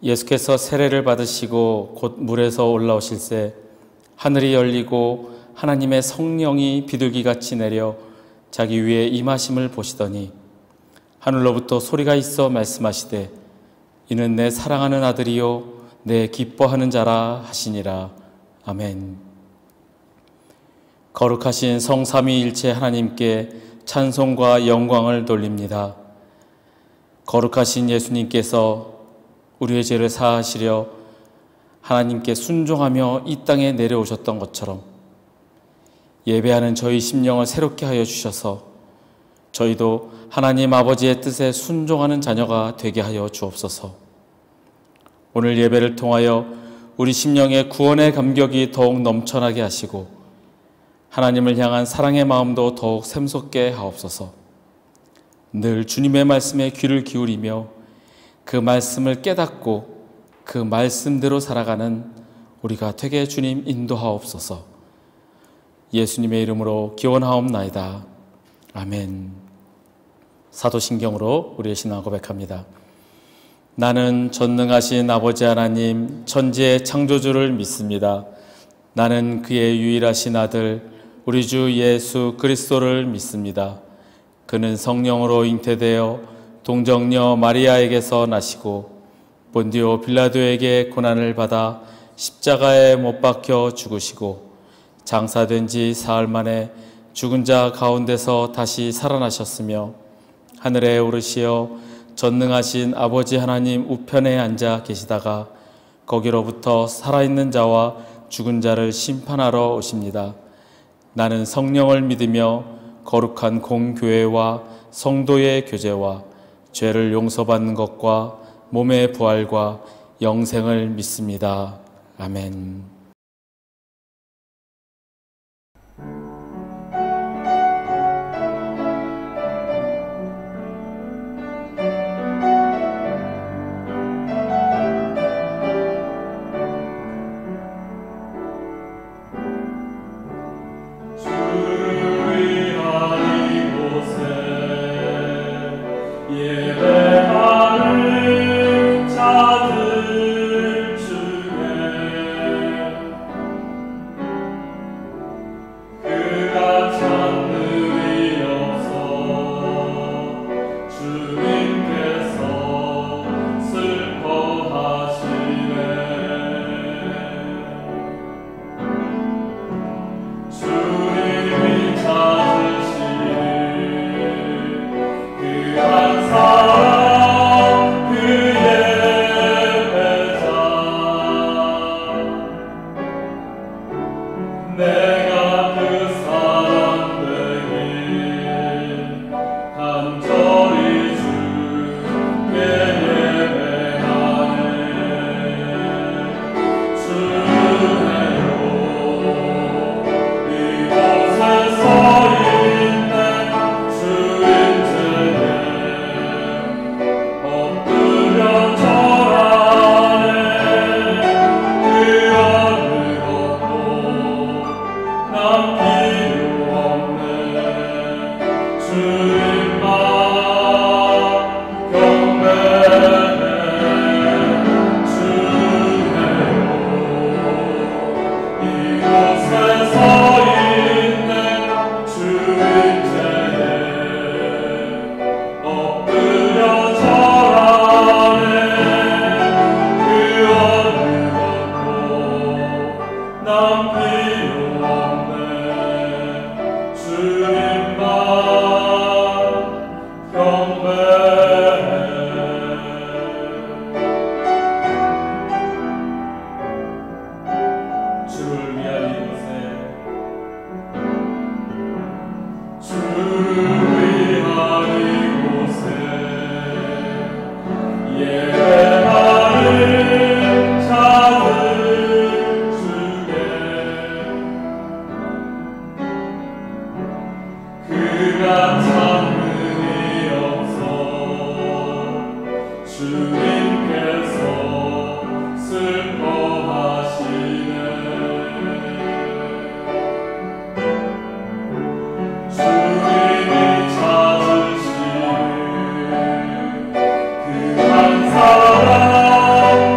예수께서 세례를 받으시고 곧 물에서 올라오실새 하늘이 열리고 하나님의 성령이 비둘기같이 내려 자기 위에 임하심을 보시더니 하늘로부터 소리가 있어 말씀하시되 이는 내 사랑하는 아들이요 내 기뻐하는 자라 하시니라. 아멘. 거룩하신 성삼위일체 하나님께 찬송과 영광을 돌립니다. 거룩하신 예수님께서 우리의 죄를 사하시려 하나님께 순종하며 이 땅에 내려오셨던 것처럼 예배하는 저희 심령을 새롭게 하여 주셔서 저희도 하나님 아버지의 뜻에 순종하는 자녀가 되게 하여 주옵소서. 오늘 예배를 통하여 우리 심령의 구원의 감격이 더욱 넘쳐나게 하시고 하나님을 향한 사랑의 마음도 더욱 샘솟게 하옵소서. 늘 주님의 말씀에 귀를 기울이며 그 말씀을 깨닫고 그 말씀대로 살아가는 우리가 되게 주님 인도하옵소서. 예수님의 이름으로 기원하옵나이다. 아멘. 사도신경으로 우리의 신앙 고백합니다. 나는 전능하신 아버지 하나님 천지의 창조주를 믿습니다. 나는 그의 유일하신 아들 우리 주 예수 그리스도를 믿습니다. 그는 성령으로 잉태되어 동정녀 마리아에게서 나시고 본디오 빌라도에게 고난을 받아 십자가에 못 박혀 죽으시고 장사된 지 사흘 만에 죽은 자 가운데서 다시 살아나셨으며 하늘에 오르시어 전능하신 아버지 하나님 우편에 앉아 계시다가 거기로부터 살아있는 자와 죽은 자를 심판하러 오십니다. 나는 성령을 믿으며 거룩한 공교회와 성도의 교제와 죄를 용서받는 것과 몸의 부활과 영생을 믿습니다. 아멘. 사랑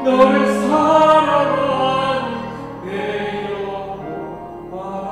너를 사랑하는 내 여호와라.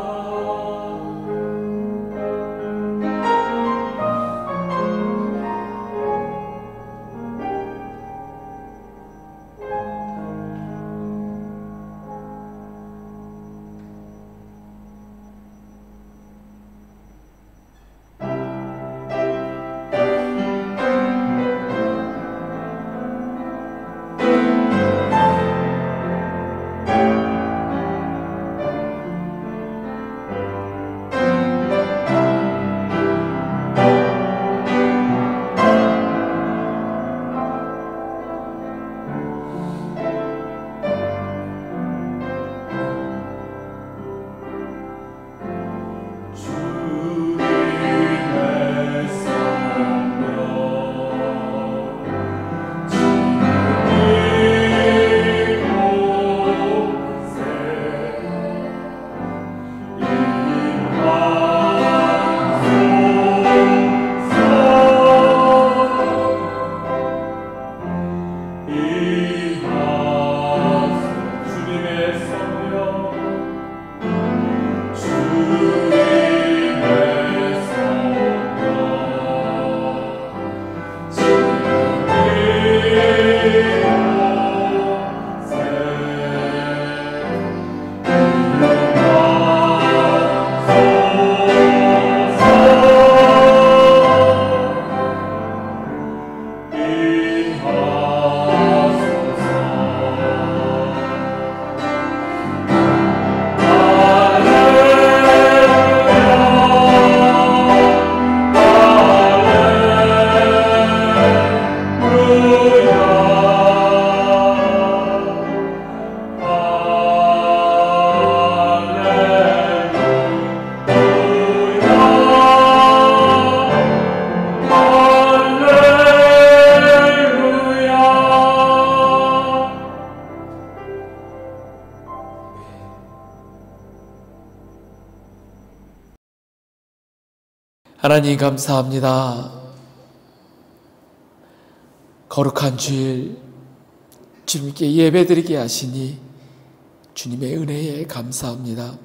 하나님 감사합니다. 거룩한 주일 주님께 예배드리게 하시니 주님의 은혜에 감사합니다.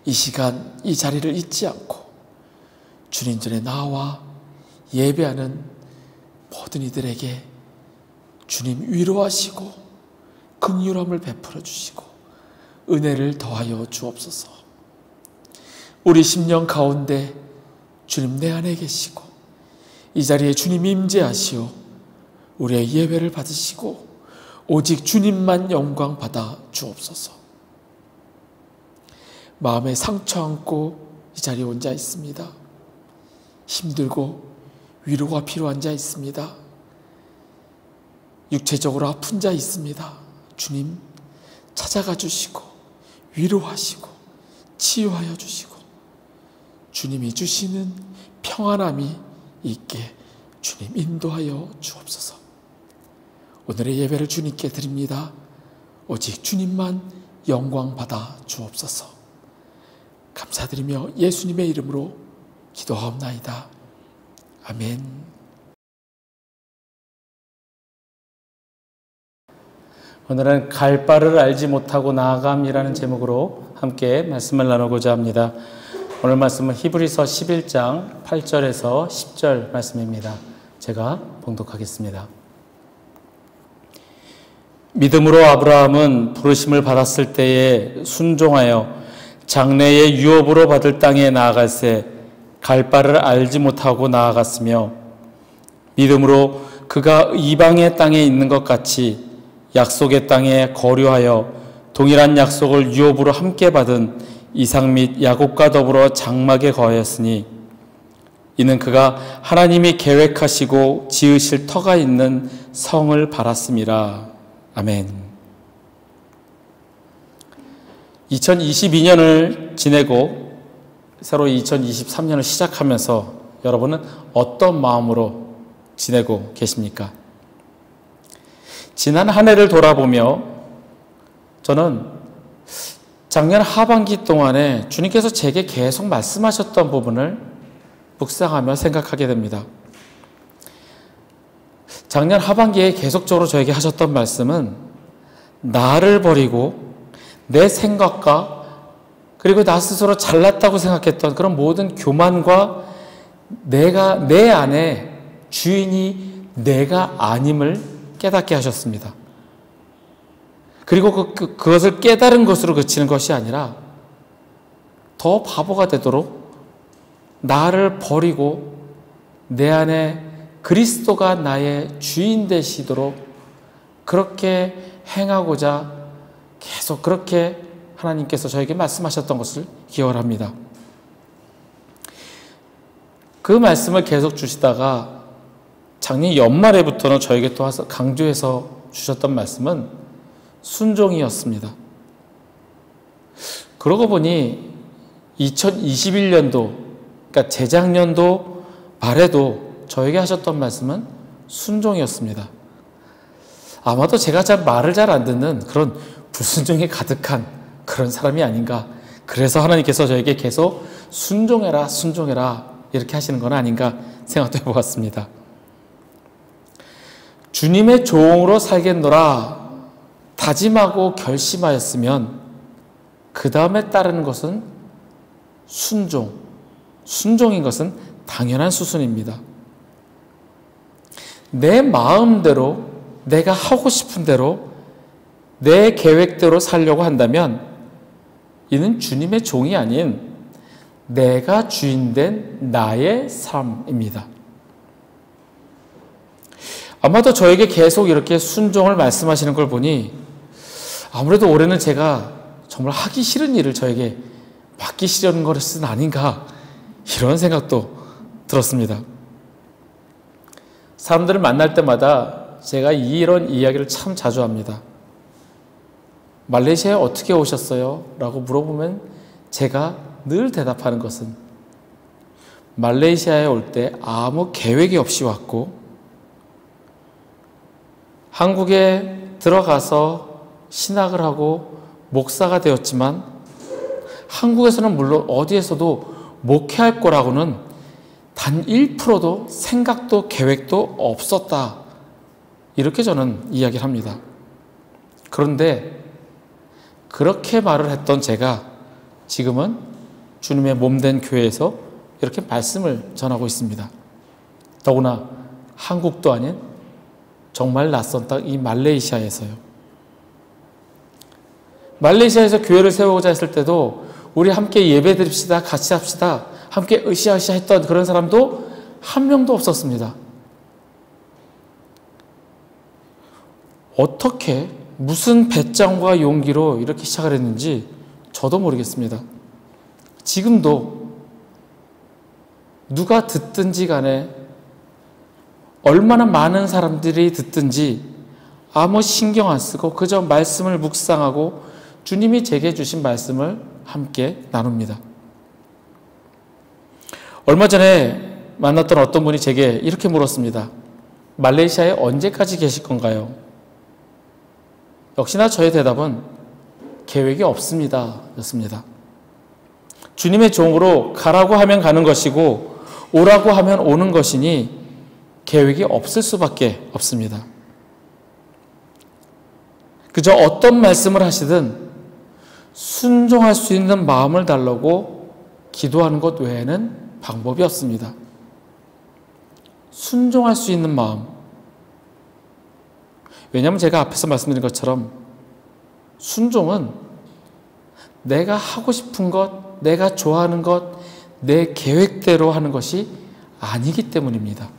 이 시간 이 자리를 잊지 않고 주님 전에 나와 예배하는 모든 이들에게 주님 위로하시고 긍휼함을 베풀어 주시고 은혜를 더하여 주옵소서. 우리 심령 가운데 주님 내 안에 계시고 이 자리에 주님 임재하시오 우리의 예배를 받으시고 오직 주님만 영광 받아 주옵소서. 마음에 상처 안고 이 자리에 온 자 있습니다. 힘들고 위로가 필요한 자 있습니다. 육체적으로 아픈 자 있습니다. 주님 찾아가 주시고 위로하시고 치유하여 주시고 주님이 주시는 평안함이 있게 주님 인도하여 주옵소서. 오늘의 예배를 주님께 드립니다. 오직 주님만 영광 받아 주옵소서. 감사드리며 예수님의 이름으로 기도하옵나이다. 아멘. 오늘은 갈 바를 알지 못하고 나아감이라는 제목으로 함께 말씀을 나누고자 합니다. 오늘 말씀은 히브리서 11장 8절에서 10절 말씀입니다. 제가 봉독하겠습니다. 믿음으로 아브라함은 부르심을 받았을 때에 순종하여 장래의 유업으로 받을 땅에 나아갈새 갈 바를 알지 못하고 나아갔으며 믿음으로 그가 이방의 땅에 있는 것 같이 약속의 땅에 거류하여 동일한 약속을 유업으로 함께 받은 이삭 및 야곱과 더불어 장막에 거하였으니 이는 그가 하나님이 계획하시고 지으실 터가 있는 성을 바랐음이라. 아멘. 2022년을 지내고 새로 2023년을 시작하면서 여러분은 어떤 마음으로 지내고 계십니까? 지난 한 해를 돌아보며 저는 작년 하반기 동안에 주님께서 제게 계속 말씀하셨던 부분을 묵상하며 생각하게 됩니다. 작년 하반기에 계속적으로 저에게 하셨던 말씀은 나를 버리고 내 생각과 그리고 나 스스로 잘났다고 생각했던 그런 모든 교만과 내 안에 주인이 내가 아님을 깨닫게 하셨습니다. 그리고 그것을 깨달은 것으로 그치는 것이 아니라 더 바보가 되도록 나를 버리고 내 안에 그리스도가 나의 주인 되시도록 그렇게 행하고자 계속 그렇게 하나님께서 저에게 말씀하셨던 것을 기억을 합니다. 그 말씀을 계속 주시다가 작년 연말에부터는 저에게 또 강조해서 주셨던 말씀은 순종이었습니다. 그러고 보니 2021년도, 그러니까 재작년도 말에도 저에게 하셨던 말씀은 순종이었습니다. 아마도 제가 말을 잘 안 듣는 그런 불순종이 가득한 그런 사람이 아닌가. 그래서 하나님께서 저에게 계속 순종해라, 순종해라 이렇게 하시는 건 아닌가 생각도 해보았습니다. 주님의 종으로 살겠노라 다짐하고 결심하였으면 그 다음에 따르는 것은 순종. 순종인 것은 당연한 수순입니다. 내 마음대로 내가 하고 싶은 대로 내 계획대로 살려고 한다면 이는 주님의 종이 아닌 내가 주인된 나의 삶입니다. 아마도 저에게 계속 이렇게 순종을 말씀하시는 걸 보니 아무래도 올해는 제가 정말 하기 싫은 일을 저에게 맡기시려는 것은 아닌가 이런 생각도 들었습니다. 사람들을 만날 때마다 제가 이런 이야기를 참 자주 합니다. 말레이시아에 어떻게 오셨어요? 라고 물어보면 제가 늘 대답하는 것은 말레이시아에 올 때 아무 계획이 없이 왔고 한국에 들어가서 신학을 하고 목사가 되었지만 한국에서는 물론 어디에서도 목회할 거라고는 단 1%도 생각도 계획도 없었다. 이렇게 저는 이야기를 합니다. 그런데 그렇게 말을 했던 제가 지금은 주님의 몸된 교회에서 이렇게 말씀을 전하고 있습니다. 더구나 한국도 아닌 정말 낯선 땅 이 말레이시아에서요. 말레이시아에서 교회를 세우고자 했을 때도 우리 함께 예배 드립시다, 같이 합시다, 함께 으쌰으쌰 했던 그런 사람도 한 명도 없었습니다. 어떻게 무슨 배짱과 용기로 이렇게 시작을 했는지 저도 모르겠습니다. 지금도 누가 듣든지 간에 얼마나 많은 사람들이 듣든지 아무 신경 안 쓰고 그저 말씀을 묵상하고 주님이 제게 주신 말씀을 함께 나눕니다. 얼마 전에 만났던 어떤 분이 제게 이렇게 물었습니다. 말레이시아에 언제까지 계실 건가요? 역시나 저의 대답은 계획이 없습니다 였습니다. 주님의 종으로 가라고 하면 가는 것이고 오라고 하면 오는 것이니 계획이 없을 수밖에 없습니다. 그저 어떤 말씀을 하시든 순종할 수 있는 마음을 달라고 기도하는 것 외에는 방법이 없습니다. 순종할 수 있는 마음. 왜냐하면 제가 앞에서 말씀드린 것처럼 순종은 내가 하고 싶은 것, 내가 좋아하는 것, 내 계획대로 하는 것이 아니기 때문입니다.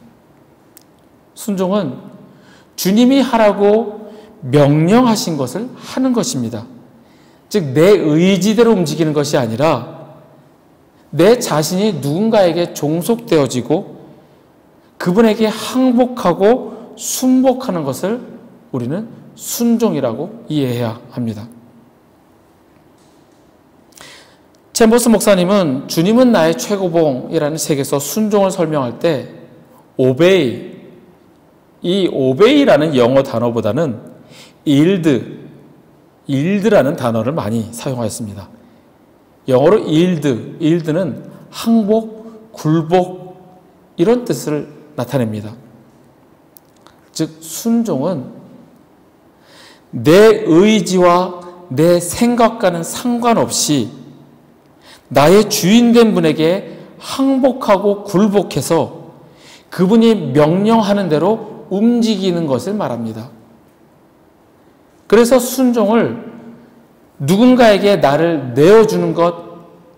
순종은 주님이 하라고 명령하신 것을 하는 것입니다. 즉, 내 의지대로 움직이는 것이 아니라 내 자신이 누군가에게 종속되어지고 그분에게 항복하고 순복하는 것을 우리는 순종이라고 이해해야 합니다. 챔버스 목사님은 주님은 나의 최고봉이라는 책에서 순종을 설명할 때 obey, 이 obey라는 영어 단어보다는 yield라는 단어를 많이 사용하였습니다. 영어로 yield는 항복, 굴복 이런 뜻을 나타냅니다. 즉 순종은 내 의지와 내 생각과는 상관없이 나의 주인된 분에게 항복하고 굴복해서 그분이 명령하는 대로 움직이는 것을 말합니다. 그래서 순종을 누군가에게 나를 내어주는 것,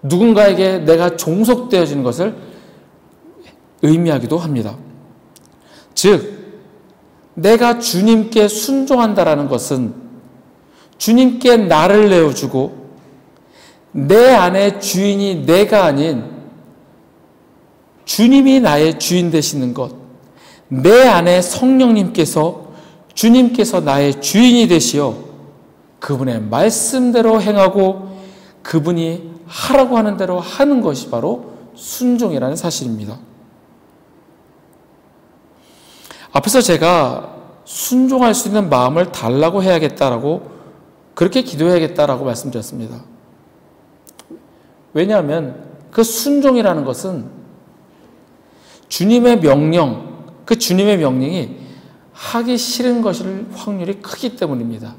누군가에게 내가 종속되어지는 것을 의미하기도 합니다. 즉, 내가 주님께 순종한다라는 것은 주님께 나를 내어주고 내 안에 주인이 내가 아닌 주님이 나의 주인 되시는 것, 내 안에 성령님께서 주님께서 나의 주인이 되시어 그분의 말씀대로 행하고 그분이 하라고 하는 대로 하는 것이 바로 순종이라는 사실입니다. 앞에서 제가 순종할 수 있는 마음을 달라고 해야겠다라고 그렇게 기도해야겠다라고 말씀드렸습니다. 왜냐하면 그 순종이라는 것은 주님의 명령, 그 주님의 명령이 하기 싫은 것일 확률이 크기 때문입니다.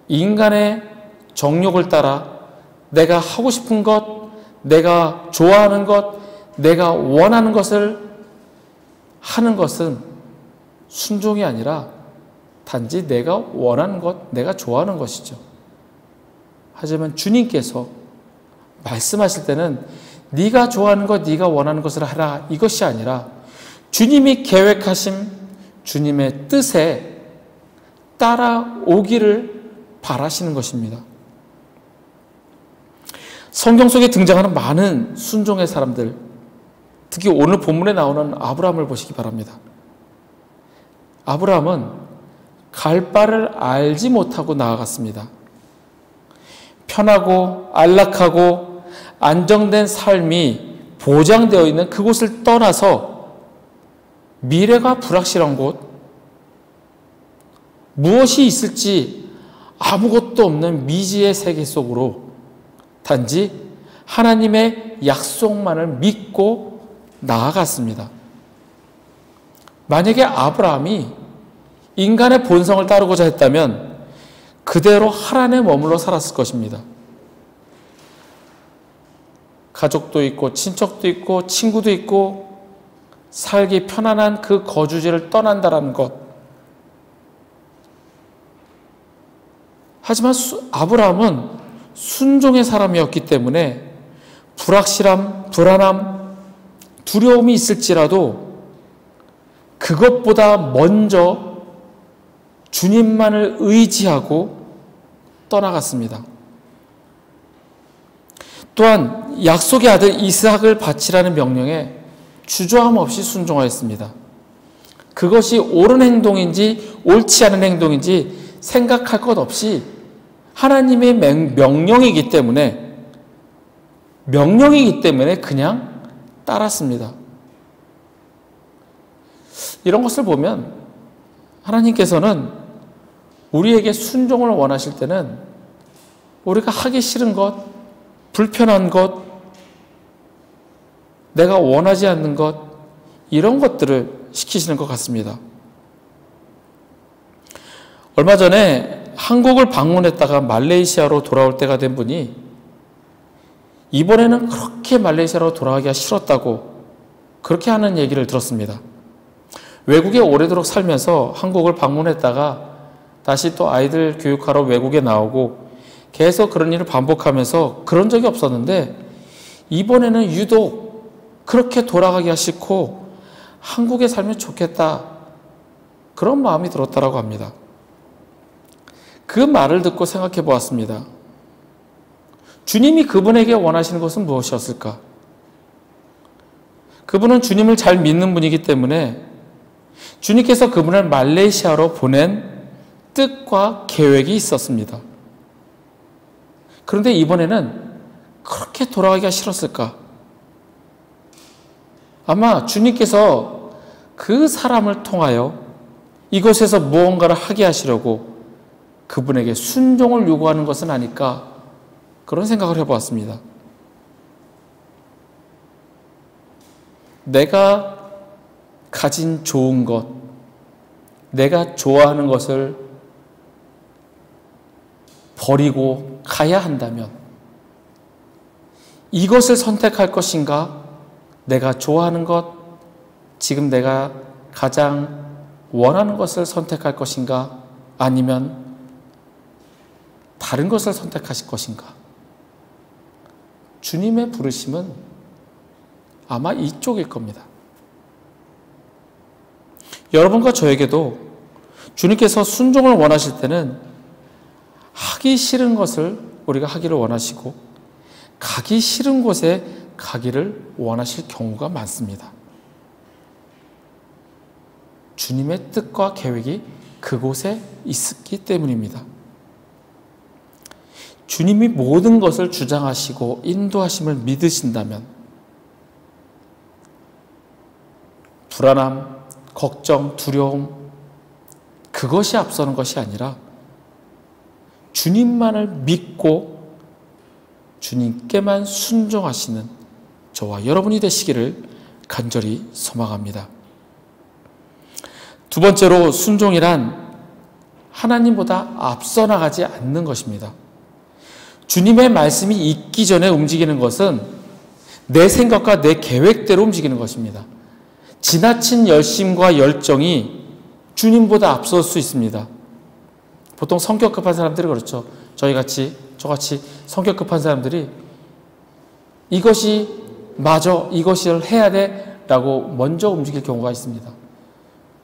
인간의 정욕을 따라 내가 하고 싶은 것, 내가 좋아하는 것, 내가 원하는 것을 하는 것은 순종이 아니라 단지 내가 원하는 것, 내가 좋아하는 것이죠. 하지만 주님께서 말씀하실 때는 네가 좋아하는 것, 네가 원하는 것을 하라 이것이 아니라 주님이 계획하신 주님의 뜻에 따라오기를 바라시는 것입니다. 성경 속에 등장하는 많은 순종의 사람들, 특히 오늘 본문에 나오는 아브라함을 보시기 바랍니다. 아브라함은 갈 바를 알지 못하고 나아갔습니다. 편하고 안락하고 안정된 삶이 보장되어 있는 그곳을 떠나서 미래가 불확실한 곳, 무엇이 있을지 아무것도 없는 미지의 세계 속으로 단지 하나님의 약속만을 믿고 나아갔습니다. 만약에 아브라함이 인간의 본성을 따르고자 했다면 그대로 하란에 머물러 살았을 것입니다. 가족도 있고 친척도 있고 친구도 있고 살기 편안한 그 거주지를 떠난다라는 것. 하지만 아브라함은 순종의 사람이었기 때문에 불확실함, 불안함, 두려움이 있을지라도 그것보다 먼저 주님만을 의지하고 떠나갔습니다. 또한 약속의 아들 이스학을 바치라는 명령에 주저함 없이 순종하였습니다. 그것이 옳은 행동인지 옳지 않은 행동인지 생각할 것 없이 하나님의 명령이기 때문에 그냥 따랐습니다. 이런 것을 보면 하나님께서는 우리에게 순종을 원하실 때는 우리가 하기 싫은 것, 불편한 것, 내가 원하지 않는 것, 이런 것들을 시키시는 것 같습니다. 얼마 전에 한국을 방문했다가 말레이시아로 돌아올 때가 된 분이 이번에는 그렇게 말레이시아로 돌아가기가 싫었다고 그렇게 하는 얘기를 들었습니다. 외국에 오래도록 살면서 한국을 방문했다가 다시 또 아이들 교육하러 외국에 나오고 계속 그런 일을 반복하면서 그런 적이 없었는데 이번에는 유독 그렇게 돌아가기가 싫고 한국에 살면 좋겠다 그런 마음이 들었다라고 합니다. 그 말을 듣고 생각해 보았습니다. 주님이 그분에게 원하시는 것은 무엇이었을까? 그분은 주님을 잘 믿는 분이기 때문에 주님께서 그분을 말레이시아로 보낸 뜻과 계획이 있었습니다. 그런데 이번에는 그렇게 돌아가기가 싫었을까? 아마 주님께서 그 사람을 통하여 이곳에서 무언가를 하게 하시려고 그분에게 순종을 요구하는 것은 아닐까 그런 생각을 해보았습니다. 내가 가진 좋은 것, 내가 좋아하는 것을 버리고 가야 한다면 이것을 선택할 것인가? 내가 좋아하는 것, 지금 내가 가장 원하는 것을 선택할 것인가? 아니면 다른 것을 선택하실 것인가? 주님의 부르심은 아마 이쪽일 겁니다. 여러분과 저에게도 주님께서 순종을 원하실 때는 하기 싫은 것을 우리가 하기를 원하시고 가기 싫은 곳에 가기를 원하실 경우가 많습니다. 주님의 뜻과 계획이 그곳에 있었기 때문입니다. 주님이 모든 것을 주장하시고 인도하심을 믿으신다면 불안함, 걱정, 두려움 그것이 앞서는 것이 아니라 주님만을 믿고 주님께만 순종하시는 저와 여러분이 되시기를 간절히 소망합니다. 두 번째로 순종이란 하나님보다 앞서 나가지 않는 것입니다. 주님의 말씀이 있기 전에 움직이는 것은 내 생각과 내 계획대로 움직이는 것입니다. 지나친 열심과 열정이 주님보다 앞설 수 있습니다. 보통 성격 급한 사람들이 그렇죠. 저같이 성격 급한 사람들이 이것이 맞아, 이것을 해야 돼 라고 먼저 움직일 경우가 있습니다.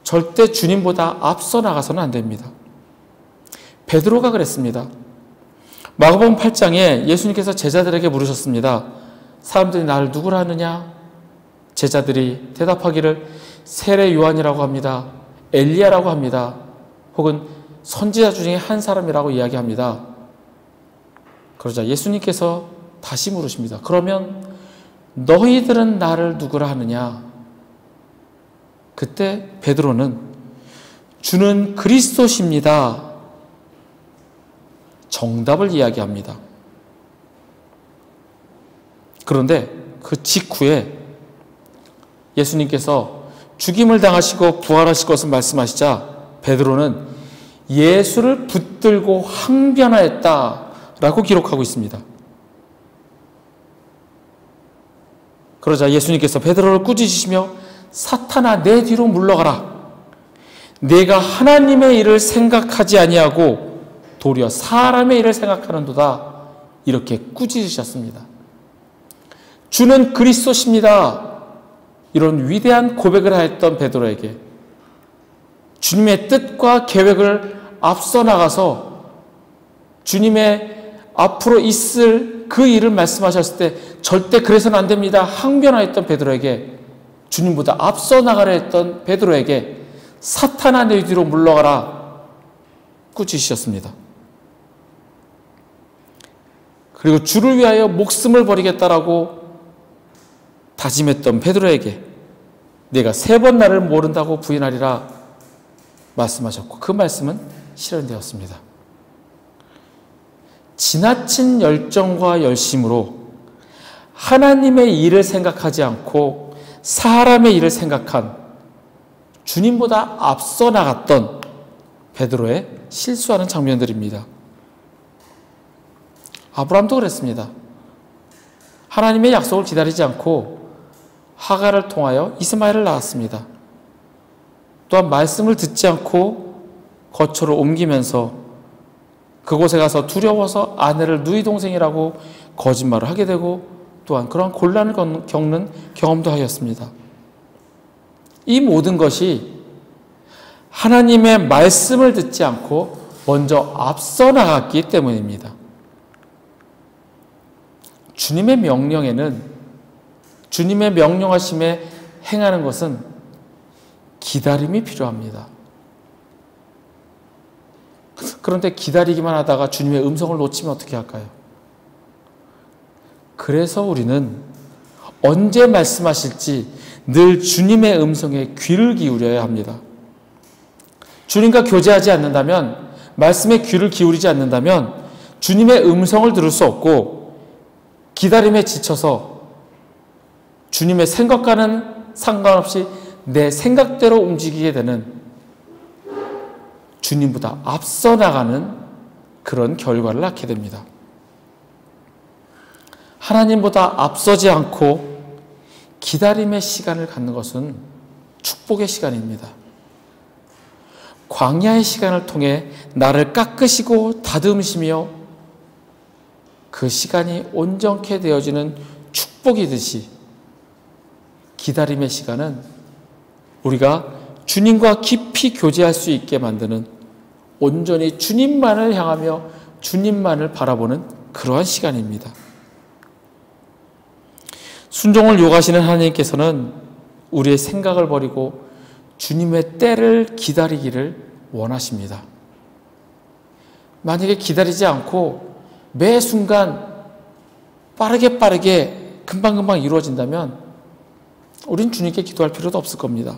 절대 주님보다 앞서 나가서는 안 됩니다. 베드로가 그랬습니다. 마가복음 8장에 예수님께서 제자들에게 물으셨습니다. 사람들이 나를 누구라 하느냐? 제자들이 대답하기를 세례 요한이라고 합니다. 엘리야라고 합니다. 혹은 선지자 중에 한 사람이라고 이야기합니다. 그러자 예수님께서 다시 물으십니다. 그러면 너희들은 나를 누구라 하느냐? 그때 베드로는 주는 그리스도십니다. 정답을 이야기합니다. 그런데 그 직후에 예수님께서 죽임을 당하시고 부활하실 것을 말씀하시자 베드로는 예수를 붙들고 항변하였다라고 기록하고 있습니다. 그러자 예수님께서 베드로를 꾸짖으시며 사탄아 내 뒤로 물러가라. 내가 하나님의 일을 생각하지 아니하고 도리어 사람의 일을 생각하는도다. 이렇게 꾸짖으셨습니다. 주는 그리스도십니다. 이런 위대한 고백을 하였던 베드로에게 주님의 뜻과 계획을 앞서 나가서 주님의 앞으로 있을 그 일을 말씀하셨을 때 절대 그래서는 안 됩니다. 항변하였던 베드로에게 주님보다 앞서 나가려 했던 베드로에게 사탄아 내 뒤로 물러가라 꾸짖으셨습니다. 그리고 주를 위하여 목숨을 버리겠다라고 다짐했던 베드로에게 내가 3번 나를 모른다고 부인하리라 말씀하셨고 그 말씀은 실현되었습니다. 지나친 열정과 열심으로 하나님의 일을 생각하지 않고 사람의 일을 생각한 주님보다 앞서 나갔던 베드로의 실수하는 장면들입니다. 아브라함도 그랬습니다. 하나님의 약속을 기다리지 않고 하갈을 통하여 이스마엘을 낳았습니다. 또한 말씀을 듣지 않고 거처를 옮기면서 그곳에 가서 두려워서 아내를 누이 동생이라고 거짓말을 하게 되고 또한 그러한 곤란을 겪는 경험도 하였습니다. 이 모든 것이 하나님의 말씀을 듣지 않고 먼저 앞서 나갔기 때문입니다. 주님의 명령에는 주님의 명령하심에 행하는 것은 기다림이 필요합니다. 그런데 기다리기만 하다가 주님의 음성을 놓치면 어떻게 할까요? 그래서 우리는 언제 말씀하실지 늘 주님의 음성에 귀를 기울여야 합니다. 주님과 교제하지 않는다면, 말씀에 귀를 기울이지 않는다면 주님의 음성을 들을 수 없고 기다림에 지쳐서 주님의 생각과는 상관없이 내 생각대로 움직이게 되는 주님보다 앞서 나가는 그런 결과를 낳게 됩니다. 하나님보다 앞서지 않고 기다림의 시간을 갖는 것은 축복의 시간입니다. 광야의 시간을 통해 나를 깎으시고 다듬으시며 그 시간이 온전케 되어지는 축복이듯이 기다림의 시간은 우리가 주님과 깊이 교제할 수 있게 만드는 온전히 주님만을 향하며 주님만을 바라보는 그러한 시간입니다. 순종을 요구하시는 하나님께서는 우리의 생각을 버리고 주님의 때를 기다리기를 원하십니다. 만약에 기다리지 않고 매 순간 빠르게 금방금방 이루어진다면 우린 주님께 기도할 필요도 없을 겁니다.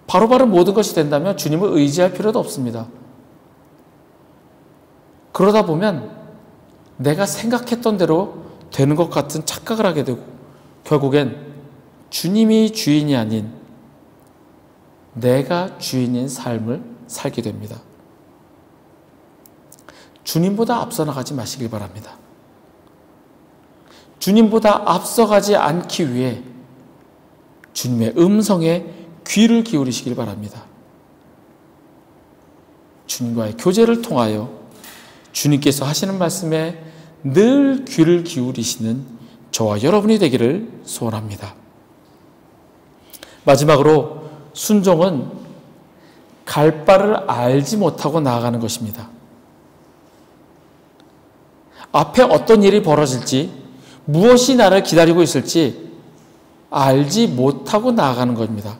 바로바로 모든 것이 된다면 주님을 의지할 필요도 없습니다. 그러다 보면 내가 생각했던 대로 되는 것 같은 착각을 하게 되고 결국엔 주님이 주인이 아닌 내가 주인인 삶을 살게 됩니다. 주님보다 앞서 나가지 마시길 바랍니다. 주님보다 앞서가지 않기 위해 주님의 음성에 귀를 기울이시길 바랍니다. 주님과의 교제를 통하여 주님께서 하시는 말씀에 늘 귀를 기울이시는 저와 여러분이 되기를 소원합니다. 마지막으로 순종은 갈 바를 알지 못하고 나아가는 것입니다. 앞에 어떤 일이 벌어질지, 무엇이 나를 기다리고 있을지 알지 못하고 나아가는 겁니다.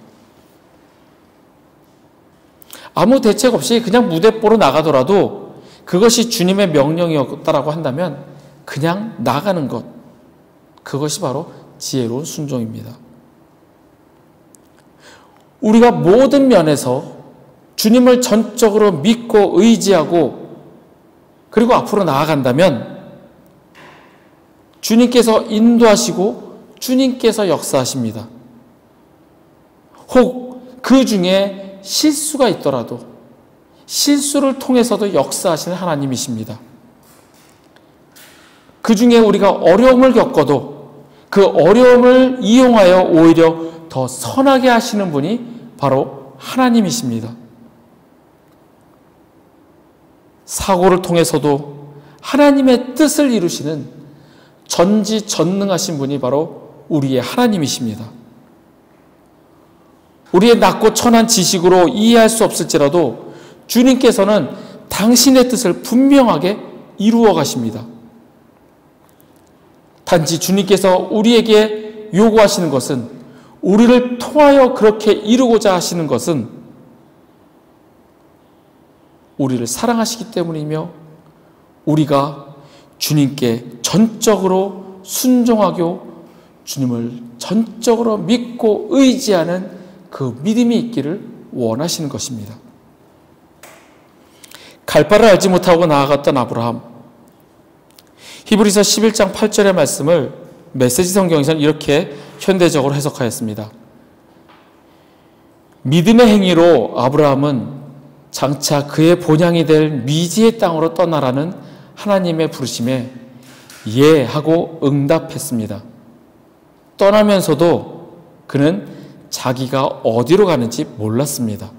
아무 대책 없이 그냥 무대뽀로 나가더라도 그것이 주님의 명령이었다라고 한다면 그냥 나가는 것, 그것이 바로 지혜로운 순종입니다. 우리가 모든 면에서 주님을 전적으로 믿고 의지하고 그리고 앞으로 나아간다면 주님께서 인도하시고 주님께서 역사하십니다. 혹 그 중에 실수가 있더라도 실수를 통해서도 역사하시는 하나님이십니다. 그 중에 우리가 어려움을 겪어도 그 어려움을 이용하여 오히려 더 선하게 하시는 분이 바로 하나님이십니다. 사고를 통해서도 하나님의 뜻을 이루시는 전지전능하신 분이 바로 우리의 하나님이십니다. 우리의 낮고 천한 지식으로 이해할 수 없을지라도 주님께서는 당신의 뜻을 분명하게 이루어 가십니다. 단지 주님께서 우리에게 요구하시는 것은, 우리를 통하여 그렇게 이루고자 하시는 것은 우리를 사랑하시기 때문이며 우리가 주님께 전적으로 순종하고 주님을 전적으로 믿고 의지하는 그 믿음이 있기를 원하시는 것입니다. 갈 바를 알지 못하고 나아갔던 아브라함. 히브리서 11장 8절의 말씀을 메시지 성경에서는 이렇게 현대적으로 해석하였습니다. 믿음의 행위로 아브라함은 장차 그의 본향이 될 미지의 땅으로 떠나라는 하나님의 부르심에 예 하고 응답했습니다. 떠나면서도 그는 자기가 어디로 가는지 몰랐습니다.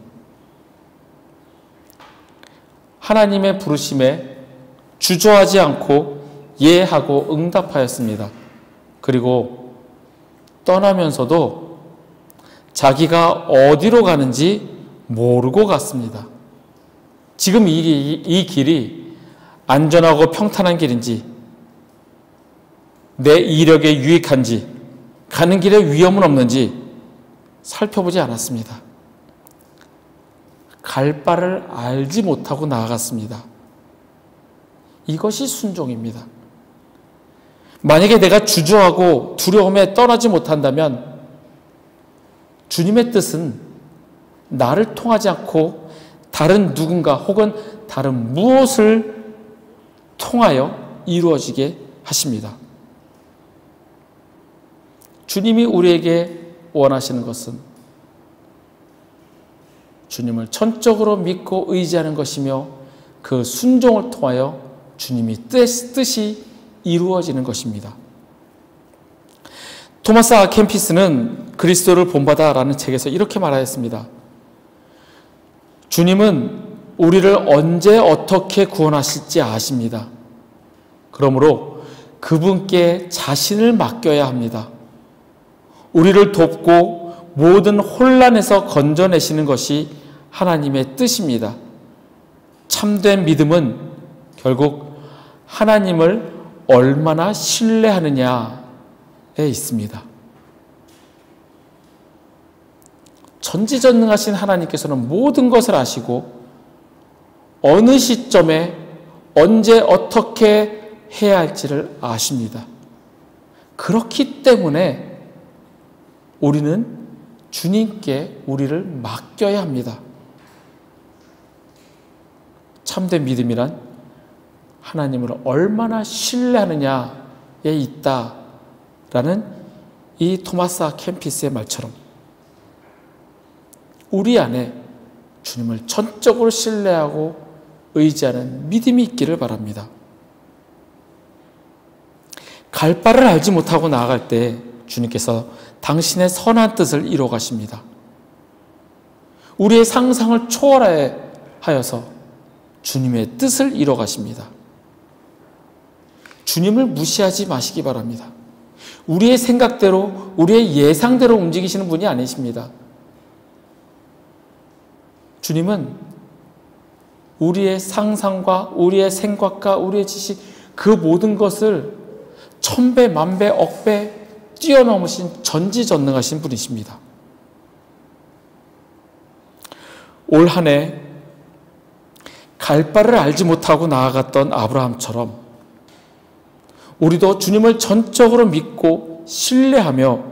하나님의 부르심에 주저하지 않고 예 하고 응답하였습니다. 그리고 떠나면서도 자기가 어디로 가는지 모르고 갔습니다. 지금 이 길이 안전하고 평탄한 길인지, 내 이력에 유익한지, 가는 길에 위험은 없는지 살펴보지 않았습니다. 갈 바를 알지 못하고 나아갔습니다. 이것이 순종입니다. 만약에 내가 주저하고 두려움에 떠나지 못한다면 주님의 뜻은 나를 통하지 않고 다른 누군가 혹은 다른 무엇을 통하여 이루어지게 하십니다. 주님이 우리에게 원하시는 것은 주님을 전적으로 믿고 의지하는 것이며 그 순종을 통하여 주님이 뜻이 이루어지는 것입니다. 토마스 아 캠피스는 그리스도를 본받아라는 책에서 이렇게 말하였습니다. 주님은 우리를 언제 어떻게 구원하실지 아십니다. 그러므로 그분께 자신을 맡겨야 합니다. 우리를 돕고 모든 혼란에서 건져내시는 것이 하나님의 뜻입니다. 참된 믿음은 결국 하나님을 얼마나 신뢰하느냐에 있습니다. 전지전능하신 하나님께서는 모든 것을 아시고 어느 시점에 언제 어떻게 해야 할지를 아십니다. 그렇기 때문에 우리는 주님께 우리를 맡겨야 합니다. 참된 믿음이란 하나님을 얼마나 신뢰하느냐에 있다라는 이 토마스 아 캠피스의 말처럼 우리 안에 주님을 전적으로 신뢰하고 의지하는 믿음이 있기를 바랍니다. 갈 바를 알지 못하고 나아갈 때 주님께서 당신의 선한 뜻을 이루어 가십니다. 우리의 상상을 초월하여서 주님의 뜻을 이루어 가십니다. 주님을 무시하지 마시기 바랍니다. 우리의 생각대로, 우리의 예상대로 움직이시는 분이 아니십니다. 주님은 우리의 상상과 우리의 생각과 우리의 지식 그 모든 것을 천배, 만배, 억배 뛰어넘으신 전지전능하신 분이십니다. 올 한 해 갈 바를 알지 못하고 나아갔던 아브라함처럼 우리도 주님을 전적으로 믿고 신뢰하며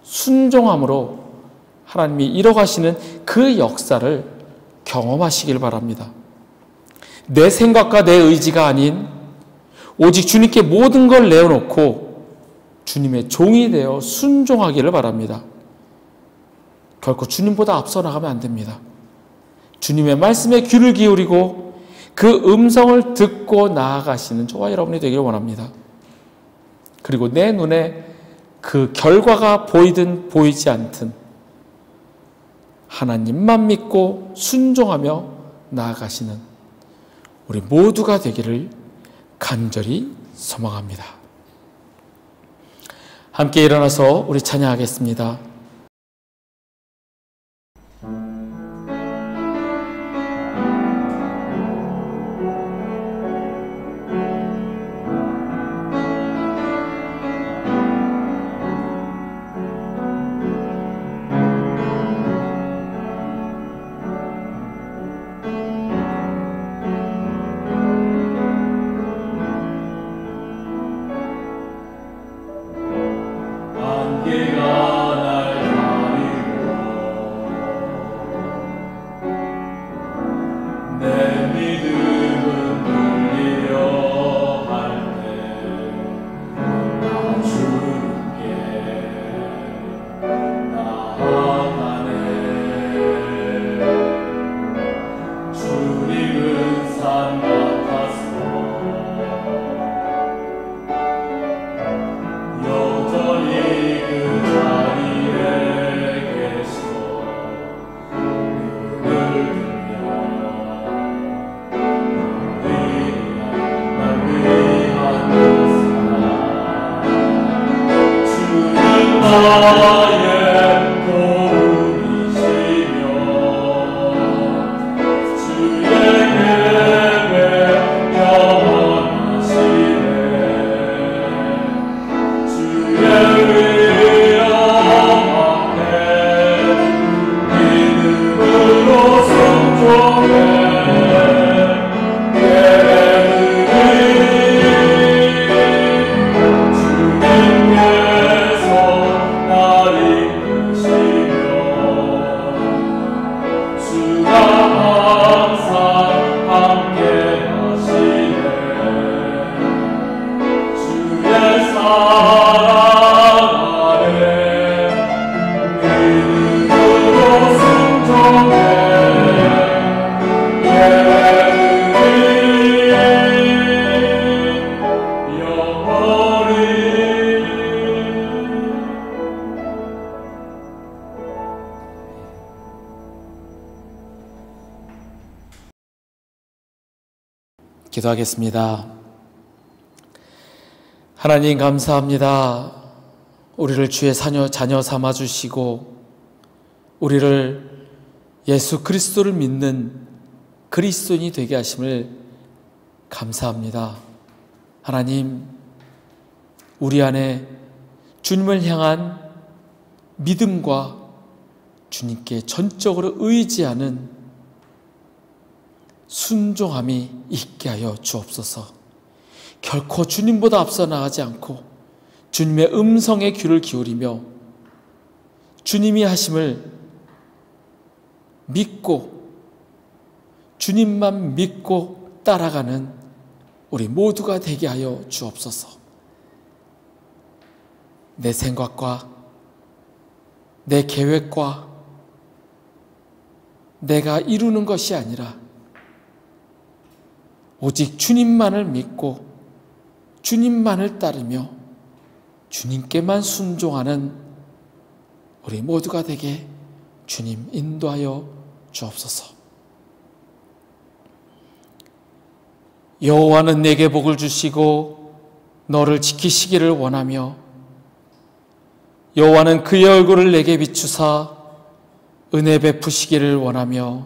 순종함으로 하나님이 이뤄가시는 그 역사를 경험하시길 바랍니다. 내 생각과 내 의지가 아닌 오직 주님께 모든 걸 내어놓고 주님의 종이 되어 순종하기를 바랍니다. 결코 주님보다 앞서 나가면 안 됩니다. 주님의 말씀에 귀를 기울이고 그 음성을 듣고 나아가시는 저와 여러분이 되기를 원합니다. 그리고 내 눈에 그 결과가 보이든 보이지 않든 하나님만 믿고 순종하며 나아가시는 우리 모두가 되기를 간절히 소망합니다. 함께 일어나서 우리 찬양하겠습니다. 기도하겠습니다. 하나님 감사합니다. 우리를 주의 자녀 삼아주시고 우리를 예수 그리스도를 믿는 그리스도인이 되게 하심을 감사합니다. 하나님, 우리 안에 주님을 향한 믿음과 주님께 전적으로 의지하는 순종함이 있게 하여 주옵소서. 결코 주님보다 앞서 나가지 않고 주님의 음성에 귀를 기울이며 주님이 하심을 믿고 주님만 믿고 따라가는 우리 모두가 되게 하여 주옵소서. 내 생각과 내 계획과 내가 이루는 것이 아니라 오직 주님만을 믿고 주님만을 따르며 주님께만 순종하는 우리 모두가 되게 주님 인도하여 주옵소서. 여호와는 내게 복을 주시고 너를 지키시기를 원하며 여호와는 그의 얼굴을 내게 비추사 은혜 베푸시기를 원하며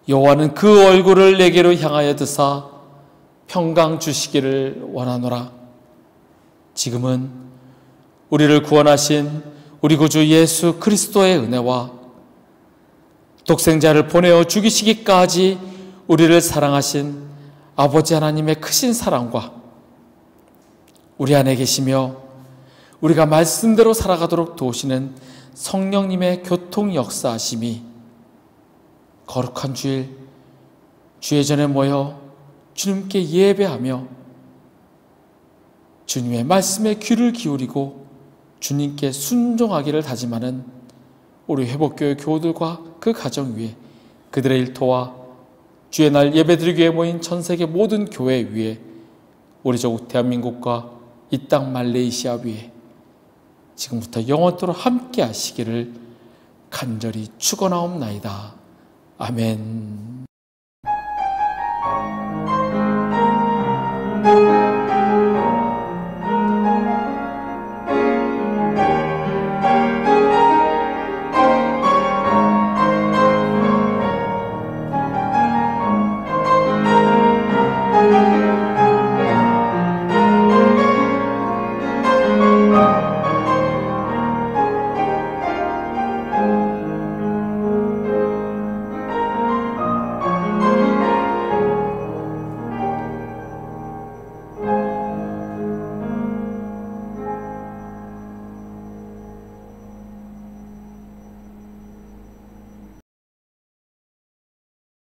여호와는 그 얼굴을 내게로 향하여 드사 평강 주시기를 원하노라. 지금은 우리를 구원하신 우리 구주 예수 그리스도의 은혜와 독생자를 보내어 죽이시기까지 우리를 사랑하신 아버지 하나님의 크신 사랑과 우리 안에 계시며 우리가 말씀대로 살아가도록 도우시는 성령님의 교통 역사하심이 거룩한 주일 주의 전에 모여 주님께 예배하며 주님의 말씀에 귀를 기울이고 주님께 순종하기를 다짐하는 우리 회복교회 교우들과 그 가정 위에 그들의 일터와 주의 날 예배드리기 위해 모인 전 세계 모든 교회 위에 우리 조국 대한민국과 이 땅 말레이시아 위에 지금부터 영원토록 함께 하시기를 간절히 축원하옵나이다. 아멘.